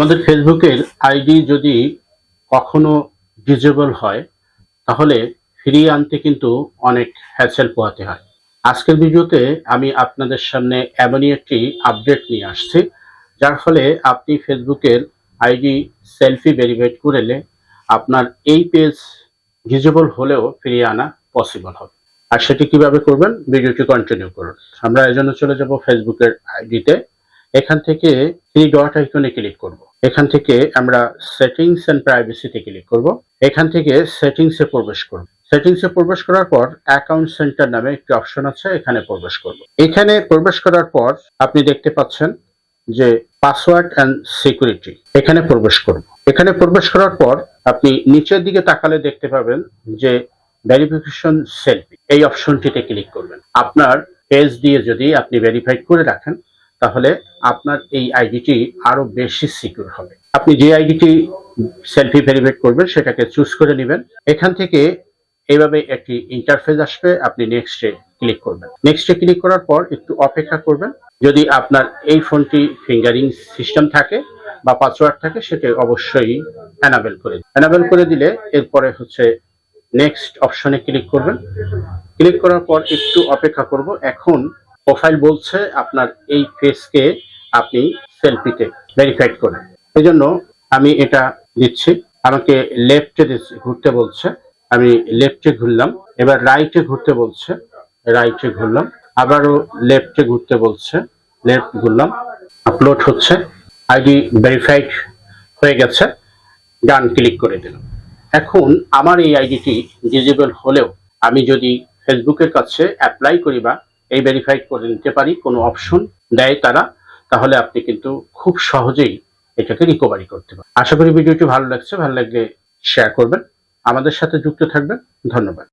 আমাদের ফেসবুকের আইডি যদি কখনো ডিজেবল হয় তাহলে ফিরিয়ে আনতে কিন্তু অনেক হ্যাসেল পোহাতে হয়। আজকের ভিডিওতে আমি আপনাদের সামনে এমনই একটি আপডেট নিয়ে আসছি যার ফলে আপনি ফেসবুকের আইডি সেলফি ভেরিফাইড করলে আপনার এই পেজ ডিজেবল হলেও ফিরিয়ে আনা পসিবল হবে। আর সেটি কিভাবে করবেন, ভিডিওটি কন্টিনিউ করুন। আমরা এর জন্য চলে যাব ফেসবুকের আইডিতে। এখান থেকে থ্রি ডট আইকনে ক্লিক করব। এখান থেকে আমরা সেটিংস এন্ড প্রাইভেসিতে ক্লিক করব। এখান থেকে সেটিংসে প্রবেশ করব। সেটিংসে প্রবেশ করার পর অ্যাকাউন্ট সেন্টার নামে একটি অপশন আছে, এখানে প্রবেশ করব। এখানে প্রবেশ করার পর আপনি দেখতে পাচ্ছেন যে পাসওয়ার্ড এন্ড সিকিউরিটি, এখানে প্রবেশ করব। এখানে প্রবেশ করার পর আপনি নিচের দিকে তাকালে দেখতে পাবেন যে ভেরিফিকেশন সেলফি, এই অপশনটিতে ক্লিক করবেন। আপনার পেজ দিয়ে যদি আপনি ভেরিফাইড করে রাখেন তাহলে আপনার এই আইডিটি আরো বেশি সিকিউর হবে। আপনি যে আইডিটি সেলফি ভেরিফাইড করবেন সেটাকে চুজ করে নেবেন। এখান থেকে এইভাবে একটি ইন্টারফেস আসবে, আপনি নেক্সটে ক্লিক করবেন। নেক্সটে ক্লিক করার পর একটু অপেক্ষা করবেন। যদি আপনার এই ফোনটি ফিঙ্গারিং সিস্টেম থাকে বা পাসওয়ার্ড থাকে সেটা অবশ্যই এনাবেল করে দিলে এরপরে হচ্ছে নেক্সট অপশনে ক্লিক করবেন। ক্লিক করার পর একটু অপেক্ষা করব। এখন প্রোফাইল বলছে আপনার এই ফেসকে আপনি সেলফিতে ভেরিফাইড করেন। এই জন্য আমি এটা দিচ্ছি। আমাকে লেফটে ঘুরতে বলছে, আমি লেফটে ঘুরলাম। এবার রাইটে ঘুরতে বলছে, রাইটে ঘুরলাম। আবারও লেফটে ঘুরতে বলছে, লেফট ঘুরলাম। আপলোড হচ্ছে, আইডি ভেরিফাইড হয়ে গেছে, ডান ক্লিক করে দিলাম। এখন আমার এই আইডিটি ডিজেবল হলেও আমি যদি ফেসবুকের কাছে অ্যাপ্লাই করি বা এই ভেরিফাইড করে নিতে পারি, কোনো অপশন দেয় তারা, তাহলে আপনি কিন্তু খুব সহজেই এটাকে রিকভারি করতে পারেন। আশা করি ভিডিওটি ভালো লাগছে। ভালো লাগলে শেয়ার করবেন, আমাদের সাথে যুক্ত থাকবেন। ধন্যবাদ।